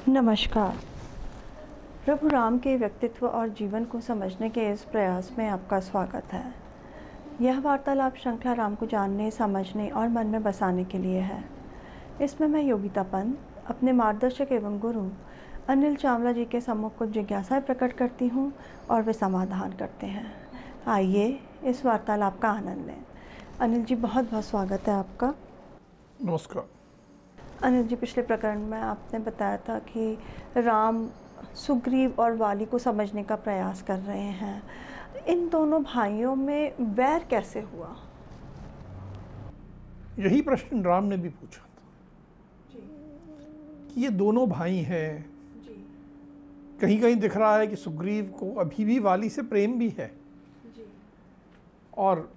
नमस्कार। प्रभु राम के व्यक्तित्व और जीवन को समझने के इस प्रयास में आपका स्वागत है। यह वार्तालाप श्रृंखला राम को जानने, समझने और मन में बसाने के लिए है। इसमें मैं योगिता पंत अपने मार्गदर्शक एवं गुरु अनिल चावला जी के सम्मुख कुछ जिज्ञासाएं प्रकट करती हूँ और वे समाधान करते हैं। आइए इस वार्तालाप का आनंद लें। अनिल जी, बहुत बहुत स्वागत है आपका। नमस्कार। अनिल जी, पिछले प्रकरण में आपने बताया था कि राम सुग्रीव और वाली को समझने का प्रयास कर रहे हैं। इन दोनों भाइयों में वैर कैसे हुआ? यही प्रश्न राम ने भी पूछा था कि ये दोनों भाई हैं। कहीं कहीं दिख रहा है कि सुग्रीव को अभी भी वाली से प्रेम भी है और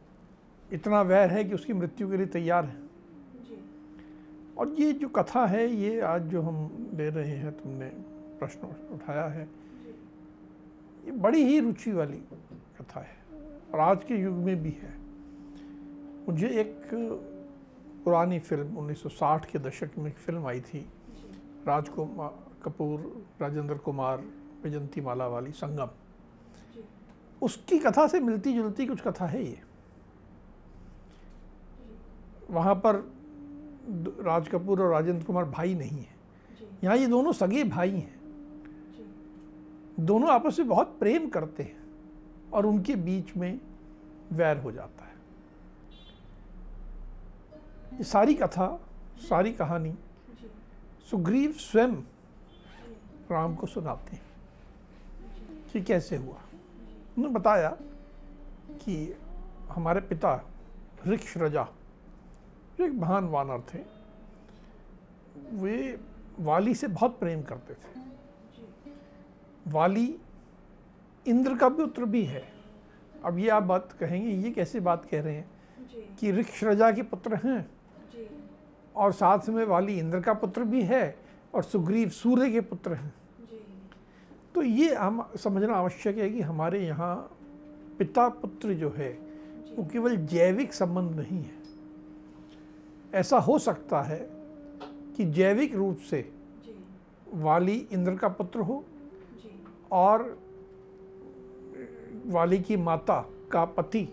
इतना वैर है कि उसकी मृत्यु के लिए तैयार है। और ये जो कथा है, ये आज जो हम ले रहे हैं, तुमने प्रश्न उठाया है, ये बड़ी ही रुचि वाली कथा है और आज के युग में भी है। मुझे एक पुरानी फिल्म 1960 के दशक में एक फिल्म आई थी, राज कपूर, राजेंद्र कुमार, वैजयंती माला वाली, संगम। उसकी कथा से मिलती जुलती कुछ कथा है ये। वहाँ पर राज कपूर और राजेंद्र कुमार भाई नहीं है, यहाँ ये दोनों सगे भाई हैं। दोनों आपस में बहुत प्रेम करते हैं और उनके बीच में वैर हो जाता है। ये सारी कथा, सारी कहानी सुग्रीव स्वयं राम को सुनाते हैं कि कैसे हुआ। उन्होंने बताया कि हमारे पिता ऋक्षरजा, जो एक महान वानर थे, वे वाली से बहुत प्रेम करते थे। वाली इंद्र का पुत्र भी है। अब ये आप बात कहेंगे, ये कैसे बात कह रहे हैं कि ऋक्षरजा के पुत्र हैं और साथ में वाली इंद्र का पुत्र भी है और सुग्रीव सूर्य के पुत्र हैं। तो ये हम समझना आवश्यक है कि हमारे यहाँ पिता पुत्र जो है वो केवल जैविक संबंध नहीं है। ऐसा हो सकता है कि जैविक रूप से वाली इंद्र का पुत्र हो और वाली की माता का पति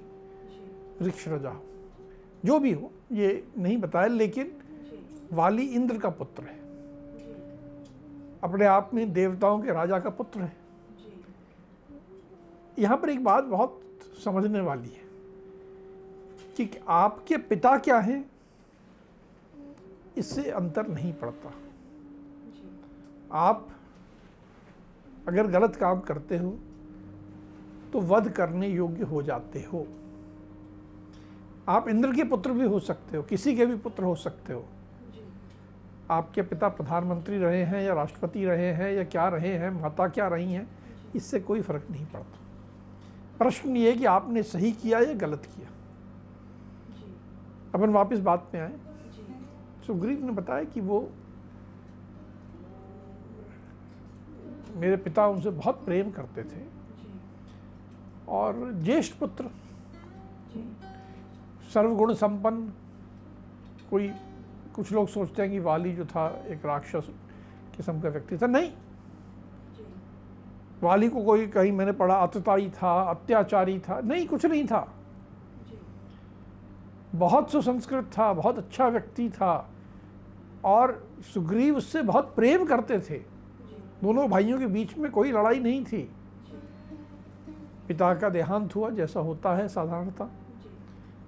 ऋक्षरजा हो। जो भी हो, ये नहीं बताया, लेकिन वाली इंद्र का पुत्र है, अपने आप में देवताओं के राजा का पुत्र है। यहाँ पर एक बात बहुत समझने वाली है कि आपके पिता क्या हैं, इससे अंतर नहीं पड़ता। आप अगर गलत काम करते हो तो वध करने योग्य हो जाते हो। आप इंद्र के पुत्र भी हो सकते हो, किसी के भी पुत्र हो सकते हो। आपके पिता प्रधानमंत्री रहे हैं या राष्ट्रपति रहे हैं या क्या रहे हैं, माता क्या रही हैं, इससे कोई फर्क नहीं पड़ता। प्रश्न ये है कि आपने सही किया या गलत किया। अपन वापस बात में आए। सुग्रीव ने बताया कि वो मेरे पिता उनसे बहुत प्रेम करते थे और ज्येष्ठ पुत्र, सर्वगुण संपन्न। कुछ लोग सोचते हैं कि वाली जो था एक राक्षस किस्म का व्यक्ति था। नहीं, वाली को कोई, कहीं मैंने पढ़ा, अत्याचारी था, अत्याचारी था, नहीं, कुछ नहीं था। बहुत सुसंस्कृत था, बहुत अच्छा व्यक्ति था और सुग्रीव उससे बहुत प्रेम करते थे। दोनों भाइयों के बीच में कोई लड़ाई नहीं थी। पिता का देहांत हुआ, जैसा होता है साधारणतः।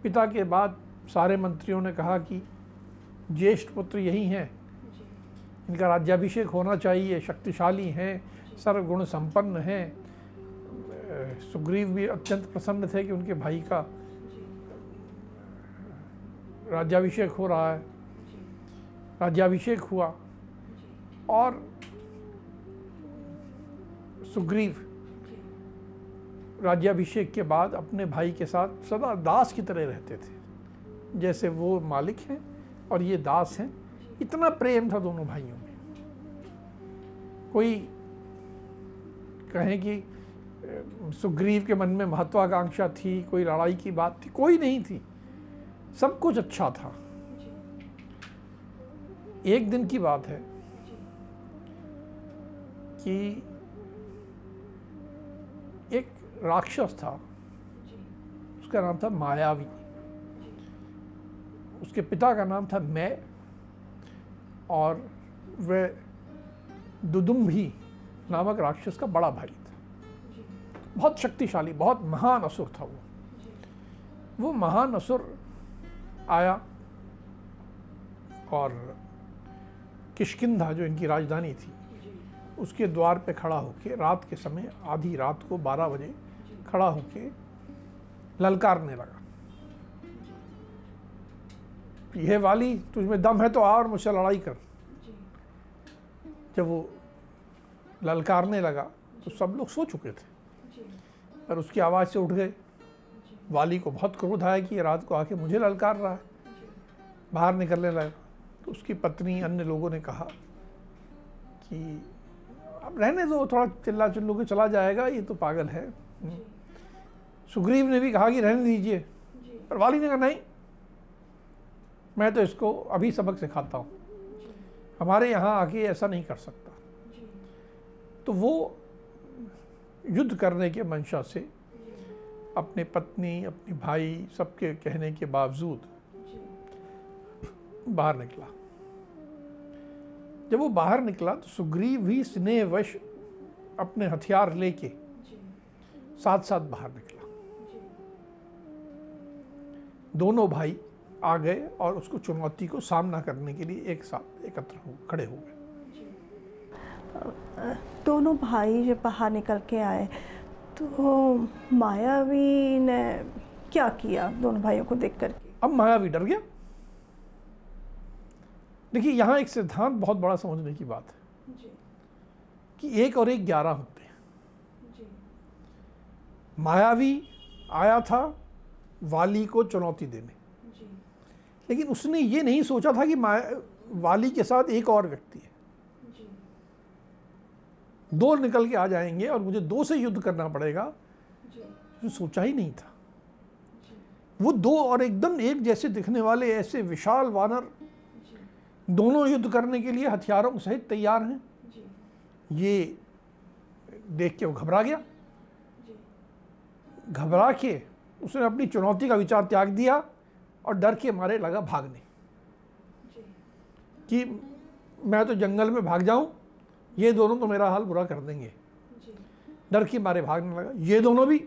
पिता के बाद सारे मंत्रियों ने कहा कि ज्येष्ठ पुत्र यही हैं, इनका राज्याभिषेक होना चाहिए, शक्तिशाली हैं, सर्वगुण संपन्न हैं। सुग्रीव भी अत्यंत प्रसन्न थे कि उनके भाई का राज्याभिषेक हो रहा है। राज्याभिषेक हुआ और सुग्रीव राज्याभिषेक के बाद अपने भाई के साथ सदा दास की तरह रहते थे, जैसे वो मालिक हैं और ये दास हैं। इतना प्रेम था दोनों भाइयों में। कोई कहे कि सुग्रीव के मन में महत्वाकांक्षा थी, कोई लड़ाई की बात थी, कोई नहीं थी। सब कुछ अच्छा था। एक दिन की बात है, कि एक राक्षस था, उसका नाम था मायावी। उसके पिता का नाम था मैं, और वह दुदुम्भी नामक राक्षस का बड़ा भाई था। बहुत शक्तिशाली, बहुत महान असुर था वो महान असुर आया और किष्किंधा जो इनकी राजधानी थी उसके द्वार पे खड़ा होके रात के समय, आधी रात को 12 बजे खड़ा होके ललकारने लगा, यह वाली तुझमें दम है तो आ और मुझसे लड़ाई कर। जब वो ललकारने लगा तो सब लोग सो चुके थे, पर उसकी आवाज़ से उठ गए। वाली को बहुत क्रोध आया कि ये रात को आके मुझे ललकार रहा है, बाहर निकलने लगा। तो उसकी पत्नी, अन्य लोगों ने कहा कि अब रहने दो, थोड़ा चिल्ला चिल्लू के चला जाएगा, ये तो पागल है। सुग्रीव ने भी कहा कि रहने दीजिए, पर वाली ने कहा नहीं, मैं तो इसको अभी सबक सिखाता हूँ, हमारे यहाँ आके ऐसा नहीं कर सकता। तो वो युद्ध करने के मंशा से अपने पत्नी, अपनी भाई, सबके कहने के बावजूद बाहर निकला। जब वो बाहर निकला तो सुग्रीव भी स्नेहवश अपने हथियार लेके साथ साथ बाहर निकला। दोनों भाई आ गए और उसको चुनौती को सामना करने के लिए एक साथ एकत्र खड़े हो गए। दोनों भाई जब बाहर निकल के आए तो मायावी ने क्या किया दोनों भाइयों को देख कर? अब मायावी डर गया। देखिए, यहाँ एक सिद्धांत बहुत बड़ा समझने की बात है कि 1 और 1 11 होते हैं। मायावी आया था वाली को चुनौती देने, लेकिन उसने ये नहीं सोचा था कि वाली के साथ एक और व्यक्ति है, 2 निकल के आ जाएंगे और मुझे 2 से युद्ध करना पड़ेगा। तो सोचा ही नहीं था। वो 2 और एकदम एक जैसे दिखने वाले ऐसे विशाल वानर दोनों युद्ध करने के लिए हथियारों सहित तैयार हैं। ये देख के वो घबरा गया। घबरा के उसने अपनी चुनौती का विचार त्याग दिया और डर के मारे लगा भागने कि मैं तो जंगल में भाग जाऊं, ये दोनों तो मेरा हाल बुरा कर देंगे। डर के मारे भागने लगा। ये दोनों भी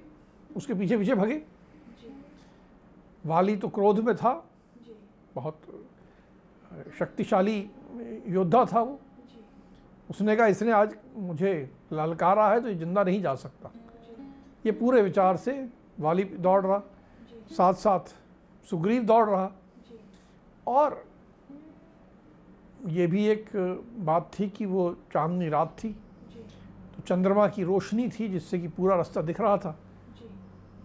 उसके पीछे पीछे भागे। वाली तो क्रोध में था, बहुत शक्तिशाली योद्धा था वो। उसने कहा इसने आज मुझे ललकारा है तो ये जिंदा नहीं जा सकता। ये पूरे विचार से वाली दौड़ रहा, साथ साथ सुग्रीव दौड़ रहा। और ये भी एक बात थी कि वो चांदनी रात थी, तो चंद्रमा की रोशनी थी जिससे कि पूरा रास्ता दिख रहा था।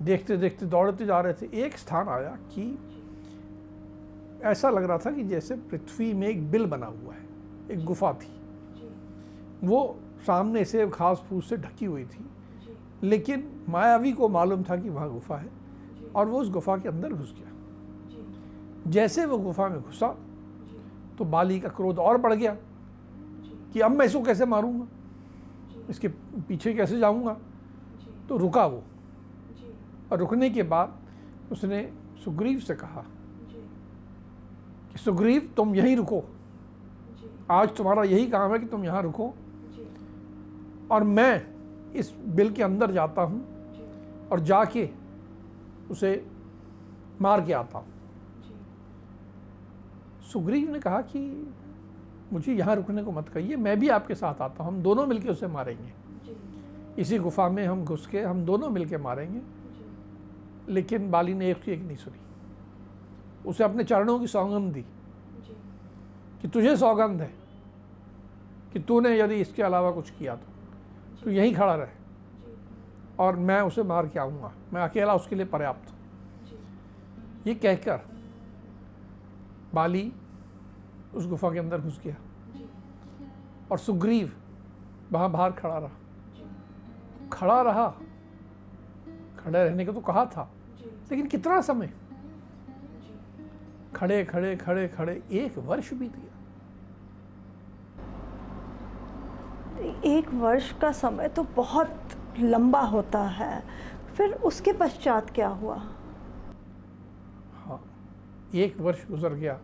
देखते देखते दौड़ते जा रहे थे। एक स्थान आया कि ऐसा लग रहा था कि जैसे पृथ्वी में एक बिल बना हुआ है, एक गुफा थी। वो सामने से घास फूस से ढकी हुई थी, लेकिन मायावी को मालूम था कि वहाँ गुफा है और वो उस गुफा के अंदर घुस गया। जैसे वो गुफा में घुसा तो बाली का क्रोध और बढ़ गया कि अब मैं इसको कैसे मारूंगा, इसके पीछे कैसे जाऊंगा। तो रुका वो, और रुकने के बाद उसने सुग्रीव से कहा कि सुग्रीव तुम यहीं रुको, आज तुम्हारा यही काम है कि तुम यहाँ रुको और मैं इस बिल के अंदर जाता हूँ और जाके उसे मार के आता हूँ। सुग्रीव ने कहा कि मुझे यहाँ रुकने को मत कहिए, मैं भी आपके साथ आता हूँ, हम दोनों मिलके उसे मारेंगे। इसी गुफा में हम घुस के हम दोनों मिलके मारेंगे। लेकिन बाली ने एक नहीं सुनी। उसे अपने चरणों की सौगंध दी कि तुझे सौगंध है कि तूने यदि इसके अलावा कुछ किया तो तू यहीं खड़ा रहे और मैं उसे मार के आऊँगा, मैं अकेला उसके लिए पर्याप्त हूँ। ये कहकर बाली उस गुफा के अंदर घुस गया और सुग्रीव वहाँ बाहर खड़ा रहा। खड़े रहने को तो कहा था, लेकिन कितना समय? खड़े खड़े खड़े खड़े 1 वर्ष बीत गया। 1 वर्ष का समय तो बहुत लंबा होता है, फिर उसके पश्चात क्या हुआ? हाँ, 1 वर्ष गुजर गया।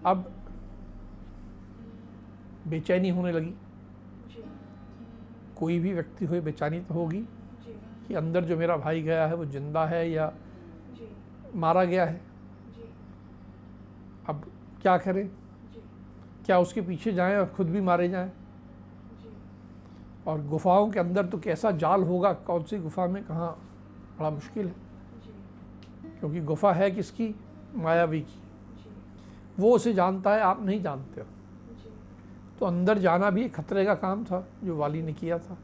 अब बेचैनी होने लगी। कोई भी व्यक्ति हो बेचैनी तो होगी कि अंदर जो मेरा भाई गया है वो जिंदा है या मारा गया है। अब क्या करें? क्या उसके पीछे जाएं और खुद भी मारे जाएं? और गुफाओं के अंदर तो कैसा जाल होगा, कौन सी गुफा में कहाँ, बड़ा मुश्किल है। क्योंकि गुफा है किसकी? मायावी की। वो उसे जानता है, आप नहीं जानते हो। तो अंदर जाना भी एक खतरे का काम था जो वाली ने किया था।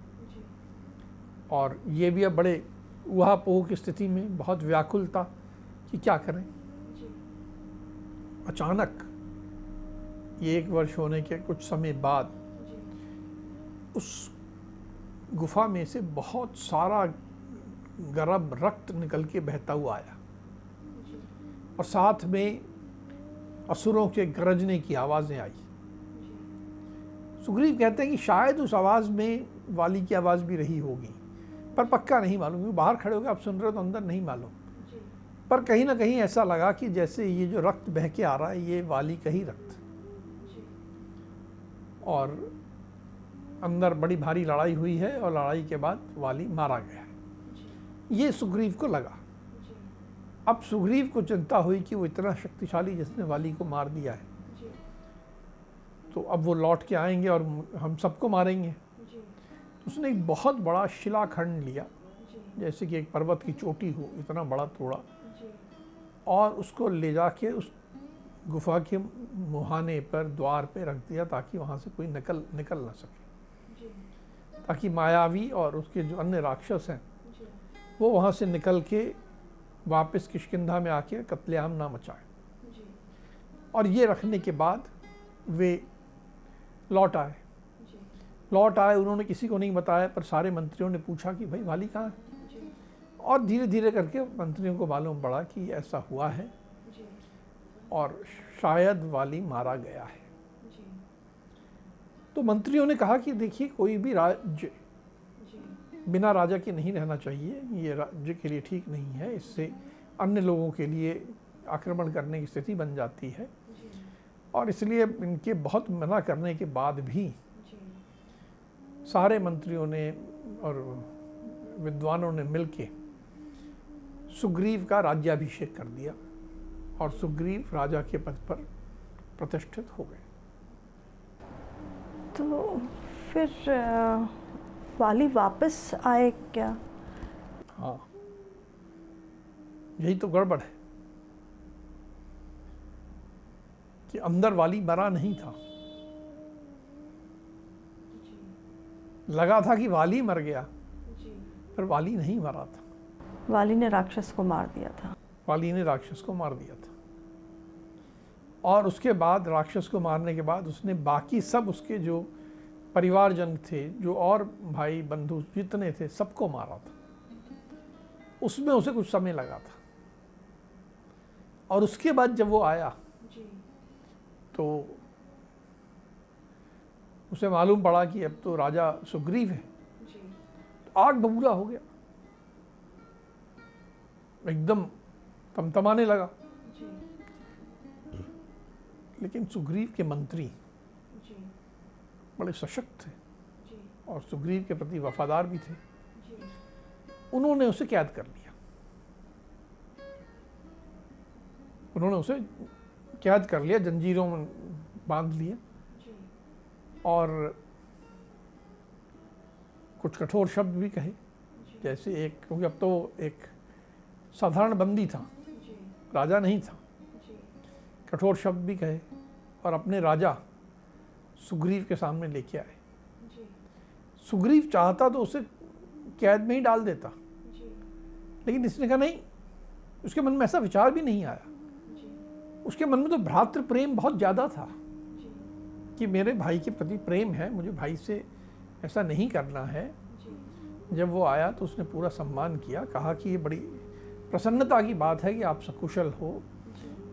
और ये भी अब बड़े ऊहापोह की स्थिति में बहुत व्याकुल था कि क्या करें। अचानक ये 1 वर्ष होने के कुछ समय बाद उस गुफा में से बहुत सारा गर्म रक्त निकल के बहता हुआ आया और साथ में असुरों के गरजने की आवाज़ें आई। सुग्रीव कहते हैं कि शायद उस आवाज़ में वाली की आवाज़ भी रही होगी, पर पक्का नहीं मालूम, क्योंकि बाहर खड़े होकर आप सुन रहे हो तो अंदर नहीं मालूम। पर कहीं ना कहीं ऐसा लगा कि जैसे ये जो रक्त बह के आ रहा है ये वाली का ही रक्त। और अंदर बड़ी भारी लड़ाई हुई है और लड़ाई के बाद वाली मारा गया है, ये सुग्रीव को लगा। अब सुग्रीव को चिंता हुई कि वो इतना शक्तिशाली जिसने वाली को मार दिया है, तो अब वो लौट के आएंगे और हम सबको मारेंगे। तो उसने एक बहुत बड़ा शिलाखंड लिया, जैसे कि एक पर्वत की चोटी हो, इतना बड़ा थोड़ा, और उसको ले जाके उस गुफा के मुहाने पर, द्वार पे रख दिया ताकि वहाँ से कोई निकल ना सके, ताकि मायावी और उसके जो अन्य राक्षस हैं वो वहाँ से निकल के वापस किष्किंधा में आके कत्लेआम ना मचाए। और ये रखने के बाद वे लौट आए। उन्होंने किसी को नहीं बताया, पर सारे मंत्रियों ने पूछा कि भाई वाली कहाँ है। और धीरे धीरे करके मंत्रियों को मालूम पड़ा कि ऐसा हुआ है और शायद वाली मारा गया है। तो मंत्रियों ने कहा कि देखिए, कोई भी राज्य बिना राजा के नहीं रहना चाहिए, ये राज्य के लिए ठीक नहीं है, इससे अन्य लोगों के लिए आक्रमण करने की स्थिति बन जाती है। और इसलिए इनके बहुत मना करने के बाद भी सारे मंत्रियों ने और विद्वानों ने मिलके सुग्रीव का राज्याभिषेक कर दिया और सुग्रीव राजा के पद पर प्रतिष्ठित हो गए। तो फिर वाली वापस आए क्या? हाँ, यही तो गड़बड़ है कि अंदर वाली मरा नहीं था। लगा था कि वाली मर गया, पर वाली नहीं मरा था। वाली ने राक्षस को मार दिया था। वाली ने राक्षस को मार दिया था। और उसके बाद राक्षस को मारने के बाद उसने बाकी सब उसके जो परिवारजन थे, जो और भाई बंधु जितने थे, सबको मारा था। उसमें उसे कुछ समय लगा था। और उसके बाद जब वो आया तो उसे मालूम पड़ा कि अब तो राजा सुग्रीव है, तो आग बबूला हो गया, एकदम तमतमाने लगा। लेकिन सुग्रीव के मंत्री बड़े सशक्त थे और सुग्रीव के प्रति वफादार भी थे। उन्होंने उसे कैद कर लिया। उन्होंने उसे कैद कर लिया, जंजीरों में बांध लिया और कुछ कठोर शब्द भी कहे, जैसे एक, क्योंकि अब तो एक साधारण बंदी था, राजा नहीं था। कठोर शब्द भी कहे और अपने राजा सुग्रीव के सामने लेके आए। सुग्रीव चाहता तो उसे कैद में ही डाल देता, लेकिन इसने कहा नहीं। उसके मन में ऐसा विचार भी नहीं आया। उसके मन में तो भ्रातृ प्रेम बहुत ज़्यादा था कि मेरे भाई के प्रति प्रेम है, मुझे भाई से ऐसा नहीं करना है। जब वो आया तो उसने पूरा सम्मान किया, कहा कि ये बड़ी प्रसन्नता की बात है कि आप सकुशल हो।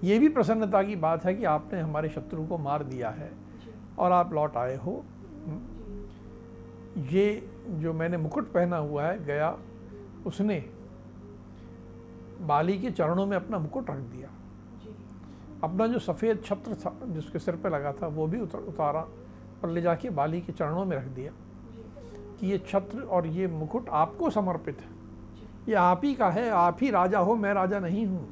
ये भी प्रसन्नता की बात है कि आपने हमारे शत्रु को मार दिया है और आप लौट आए हो। ये जो मैंने मुकुट पहना हुआ है गया, उसने बाली के चरणों में अपना मुकुट रख दिया। अपना जो सफ़ेद छत्र था जिसके सिर पे लगा था वो भी उतारा और ले जाके बाली के चरणों में रख दिया कि ये छत्र और ये मुकुट आपको समर्पित है, ये आप ही का है, आप ही राजा हो, मैं राजा नहीं हूँ।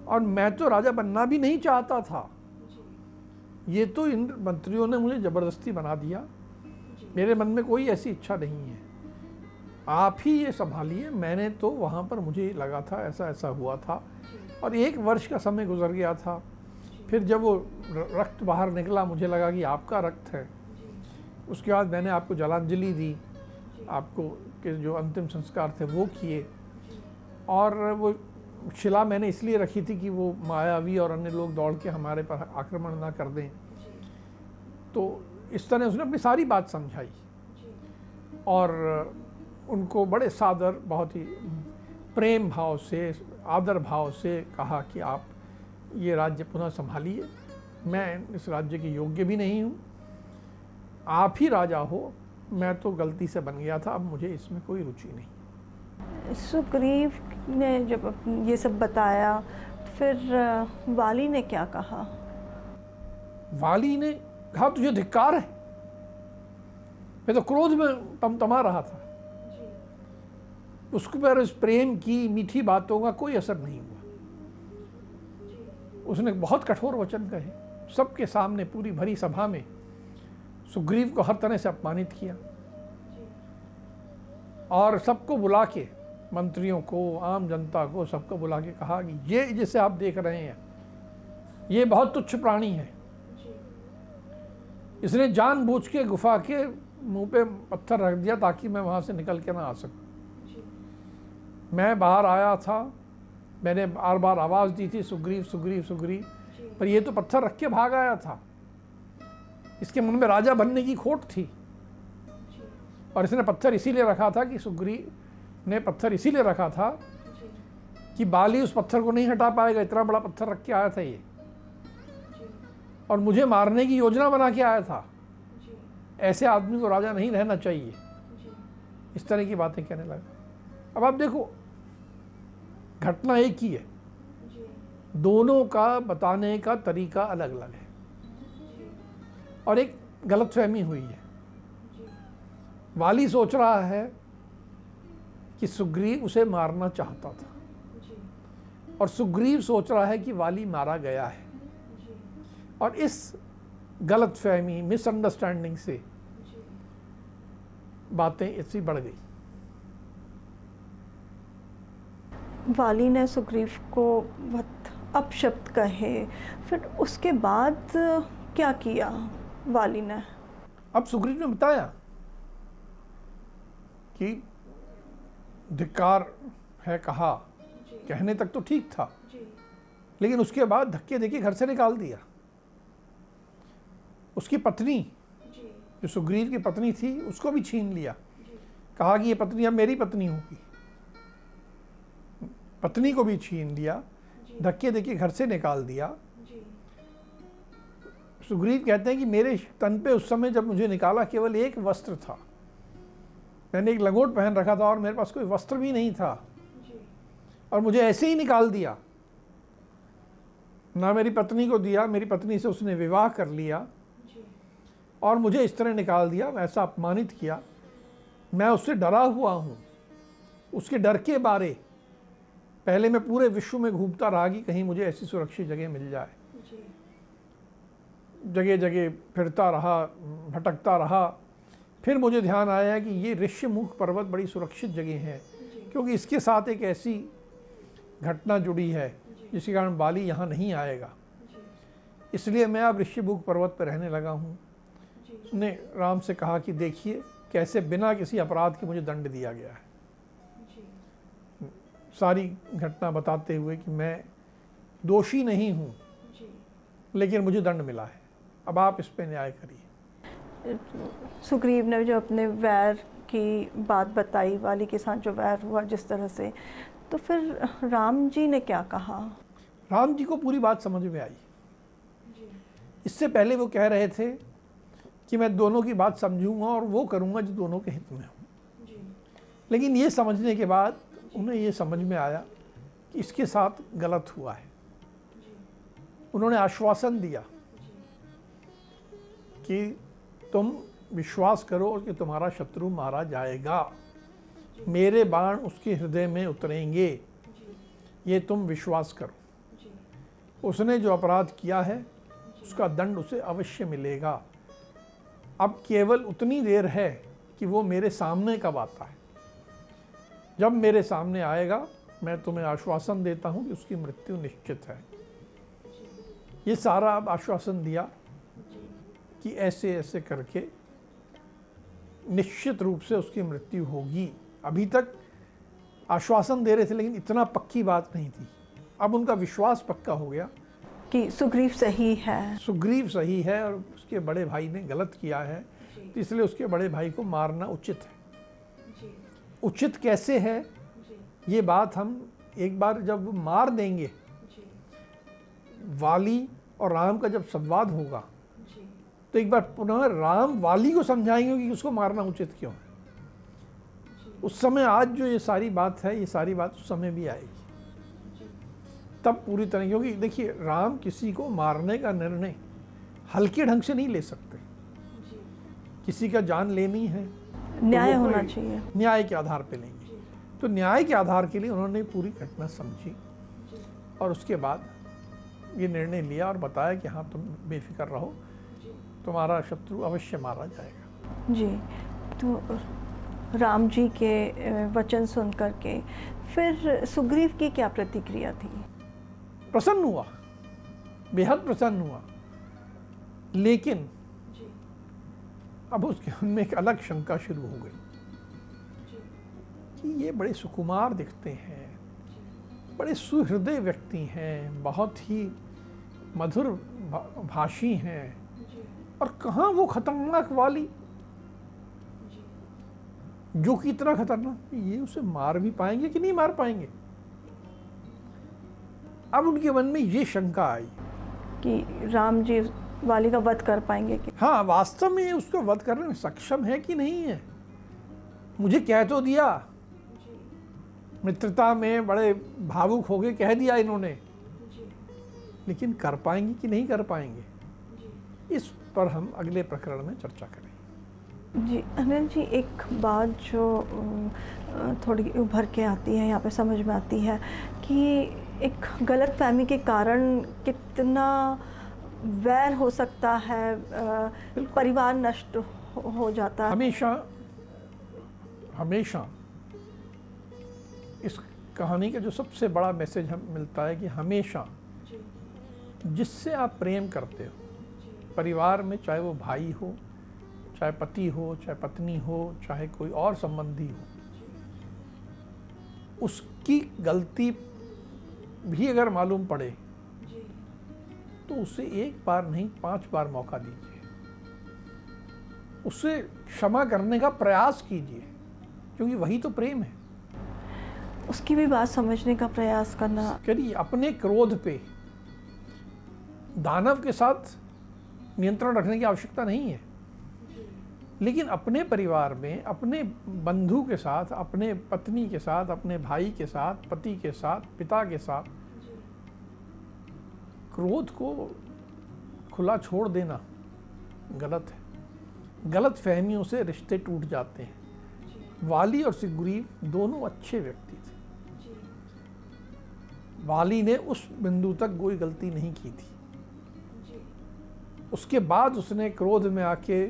और मैं तो राजा बनना भी नहीं चाहता था, ये तो इन मंत्रियों ने मुझे ज़बरदस्ती बना दिया, मेरे मन में कोई ऐसी इच्छा नहीं है, आप ही ये संभालिए। मैंने तो वहाँ पर मुझे लगा था ऐसा ऐसा हुआ था और 1 वर्ष का समय गुजर गया था। फिर जब वो रक्त बाहर निकला मुझे लगा कि आपका रक्त है। उसके बाद मैंने आपको जलांजलि दी, आपको के जो अंतिम संस्कार थे वो किए। और वो शिला मैंने इसलिए रखी थी कि वो मायावी और अन्य लोग दौड़ के हमारे पर आक्रमण ना कर दें। तो इस तरह उसने अपनी सारी बात समझाई और उनको बड़े सादर, बहुत ही प्रेम भाव से, आदर भाव से कहा कि आप ये राज्य पुनः संभालिए, मैं इस राज्य के योग्य भी नहीं हूँ, आप ही राजा हो, मैं तो गलती से बन गया था, अब मुझे इसमें कोई रुचि नहीं। सुग्रीव ने जब ये सब बताया फिर वाली ने क्या कहा? वाली ने कहा तुझे धिक्कार है। मैं तो क्रोध में तमतमा रहा था, उसके पर इस प्रेम की मीठी बातों का कोई असर नहीं हुआ। उसने बहुत कठोर वचन कहे, सबके सामने पूरी भरी सभा में सुग्रीव को हर तरह से अपमानित किया और सबको बुला के, मंत्रियों को, आम जनता को, सबको बुला के कहा कि ये जिसे आप देख रहे हैं ये बहुत तुच्छ प्राणी है, इसने जानबूझ के गुफा के मुंह पे पत्थर रख दिया ताकि मैं वहां से निकल के ना आ सकूं। मैं बाहर आया था, मैंने बार बार आवाज़ दी थी सुग्रीव सुग्रीव सुग्रीव, पर ये तो पत्थर रख के भाग आया था। इसके मन में राजा बनने की खोट थी और इसने पत्थर इसीलिए रखा था कि सुग्रीव ने पत्थर इसीलिए रखा था कि बाली उस पत्थर को नहीं हटा पाएगा, इतना बड़ा पत्थर रख के आया था ये, और मुझे मारने की योजना बना के आया था। ऐसे आदमी को राजा नहीं रहना चाहिए। इस तरह की बातें कहने लगा। अब आप देखो, घटना एक ही है, दोनों का बताने का तरीका अलग अलग है और एक गलतफहमी हुई है। वाली सोच रहा है कि सुग्रीव उसे मारना चाहता था और सुग्रीव सोच रहा है कि वाली मारा गया है, और इस गलतफहमी, मिसअंडरस्टैंडिंग से बातें ऐसी बढ़ गई। वाली ने सुग्रीव को बहुत अपशब्द कहे, फिर उसके बाद क्या किया वाली ने? अब सुग्रीव ने बताया कि धिक्कार है कहा, कहने तक तो ठीक था, लेकिन उसके बाद धक्के देके घर से निकाल दिया। उसकी पत्नी, जो सुग्रीव की पत्नी थी, उसको भी छीन लिया। कहा कि ये पत्नी अब मेरी पत्नी होगी। पत्नी को भी छीन लिया, धक्के देके घर से निकाल दिया। सुग्रीव कहते हैं कि मेरे तन पे उस समय जब मुझे निकाला केवल एक वस्त्र था, मैंने एक लंगोट पहन रखा था और मेरे पास कोई वस्त्र भी नहीं था, और मुझे ऐसे ही निकाल दिया। ना मेरी पत्नी को दिया, मेरी पत्नी से उसने विवाह कर लिया और मुझे इस तरह निकाल दिया, ऐसा अपमानित किया। मैं उससे डरा हुआ हूँ। उसके डर के बारे पहले मैं पूरे विश्व में घूमता रहा कि कहीं मुझे ऐसी सुरक्षित जगह मिल जाए। जगह जगह फिरता रहा, भटकता रहा। फिर मुझे ध्यान आया कि ये ऋष्यमुख पर्वत बड़ी सुरक्षित जगह है, क्योंकि इसके साथ एक ऐसी घटना जुड़ी है जिसके कारण बाली यहाँ नहीं आएगा। इसलिए मैं अब ऋष्यमुख पर्वत पर रहने लगा हूँ। उसने राम से कहा कि देखिए कैसे बिना किसी अपराध के मुझे दंड दिया गया है। सारी घटना बताते हुए कि मैं दोषी नहीं हूँ, लेकिन मुझे दंड मिला है, अब आप इस पे न्याय करिए। सुग्रीव ने जो अपने वैर की बात बताई, वाली के साथ जो वैर हुआ जिस तरह से, तो फिर राम जी ने क्या कहा? राम जी को पूरी बात समझ में आई। इससे पहले वो कह रहे थे कि मैं दोनों की बात समझूंगा और वो करूंगा जो दोनों के हित में हो। लेकिन ये समझने के बाद उन्हें ये समझ में आया कि इसके साथ गलत हुआ है। उन्होंने आश्वासन दिया कि तुम विश्वास करो कि तुम्हारा शत्रु मारा जाएगा, मेरे बाण उसके हृदय में उतरेंगे, ये तुम विश्वास करो। उसने जो अपराध किया है उसका दंड उसे अवश्य मिलेगा। अब केवल उतनी देर है कि वो मेरे सामने कब आता है। जब मेरे सामने आएगा मैं तुम्हें आश्वासन देता हूं कि उसकी मृत्यु निश्चित है। ये सारा अब आश्वासन दिया कि ऐसे ऐसे करके निश्चित रूप से उसकी मृत्यु होगी। अभी तक आश्वासन दे रहे थे लेकिन इतना पक्की बात नहीं थी। अब उनका विश्वास पक्का हो गया कि सुग्रीव सही है। सुग्रीव सही है और उसके बड़े भाई ने गलत किया है, तो इसलिए उसके बड़े भाई को मारना उचित है। उचित कैसे है ये बात हम एक बार जब मार देंगे, वाली और राम का जब संवाद होगा तो एक बार पुनः राम वाली को समझाएंगे कि उसको मारना उचित क्यों है। उस समय आज जो ये सारी बात है, ये सारी बात उस समय भी आएगी तब पूरी तरह, क्योंकि देखिए राम किसी को मारने का निर्णय हल्के ढंग से नहीं ले सकते। किसी का जान लेनी है, न्याय होना चाहिए, न्याय के आधार पे लेंगे। तो न्याय के आधार के लिए उन्होंने पूरी घटना समझी और उसके बाद ये निर्णय लिया और बताया कि हाँ तुम बेफिक्र रहो, तुम्हारा शत्रु अवश्य मारा जाएगा। जी, तो राम जी के वचन सुन करके फिर सुग्रीव की क्या प्रतिक्रिया थी? प्रसन्न हुआ, बेहद प्रसन्न हुआ, लेकिन अब उसके उनमें एक अलग शंका शुरू हो गई कि ये बड़े सुकुमार दिखते हैं, बड़े सुहृदय व्यक्ति हैं, बहुत ही मधुर भाषी हैं, और कहाँ वो खतरनाक वाली जो कि इतना खतरनाक, ये उसे मार भी पाएंगे कि नहीं मार पाएंगे। अब उनके मन में ये शंका आई कि राम जी वाली का वध कर पाएंगे कि हाँ वास्तव में उसको वध करने में सक्षम है कि नहीं है। मुझे कह तो दिया, मित्रता में बड़े भावुक हो गए, कह दिया इन्होंने, लेकिन कर पाएंगे कि नहीं कर पाएंगे, इस पर हम अगले प्रकरण में चर्चा करेंगे। जी अनिल जी, एक बात जो थोड़ी उभर के आती है, यहाँ पे समझ में आती है कि एक गलतफहमी के कारण कितना वैर हो सकता है, परिवार नष्ट हो जाता है। हमेशा हमेशा इस कहानी का जो सबसे बड़ा मैसेज हम मिलता है कि हमेशा जिससे आप प्रेम करते हो परिवार में, चाहे वो भाई हो, चाहे पति हो, चाहे पत्नी हो, चाहे कोई और संबंधी हो, उसकी गलती भी अगर मालूम पड़े तो उसे एक बार नहीं 5 बार मौका दीजिए, उसे क्षमा करने का प्रयास कीजिए, क्योंकि वही तो प्रेम है। उसकी भी बात समझने का प्रयास करना करिए। अपने क्रोध पे दानव के साथ नियंत्रण रखने की आवश्यकता नहीं है, लेकिन अपने परिवार में, अपने बंधु के साथ, अपने पत्नी के साथ, अपने भाई के साथ, पति के साथ, पिता के साथ क्रोध को खुला छोड़ देना गलत है। गलत फहमियों से रिश्ते टूट जाते हैं। वाली और सुग्रीव दोनों अच्छे व्यक्ति थे। वाली ने उस बिंदु तक कोई गलती नहीं की थी। उसके बाद उसने क्रोध में आके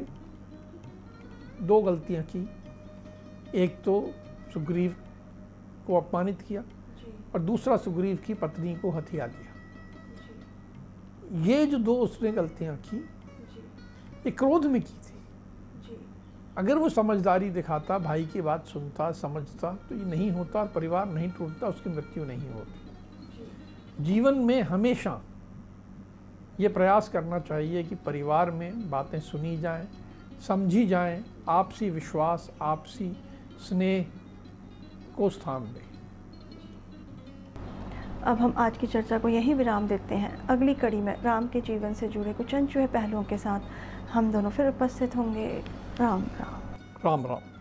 2 गलतियां की। एक तो सुग्रीव को अपमानित किया और दूसरा सुग्रीव की पत्नी को हथिया दिया। ये जो 2 उसने गलतियां की, ये क्रोध में की थी। अगर वो समझदारी दिखाता, भाई की बात सुनता, समझता, तो ये नहीं होता, परिवार नहीं टूटता, उसकी मृत्यु नहीं होती। जीवन में हमेशा ये प्रयास करना चाहिए कि परिवार में बातें सुनी जाएं, समझी जाएं, आपसी विश्वास, आपसी स्नेह को स्थान दें। अब हम आज की चर्चा को यहीं विराम देते हैं। अगली कड़ी में राम के जीवन से जुड़े कुछ अनछुए पहलुओं के साथ हम दोनों फिर उपस्थित होंगे। राम राम। राम राम।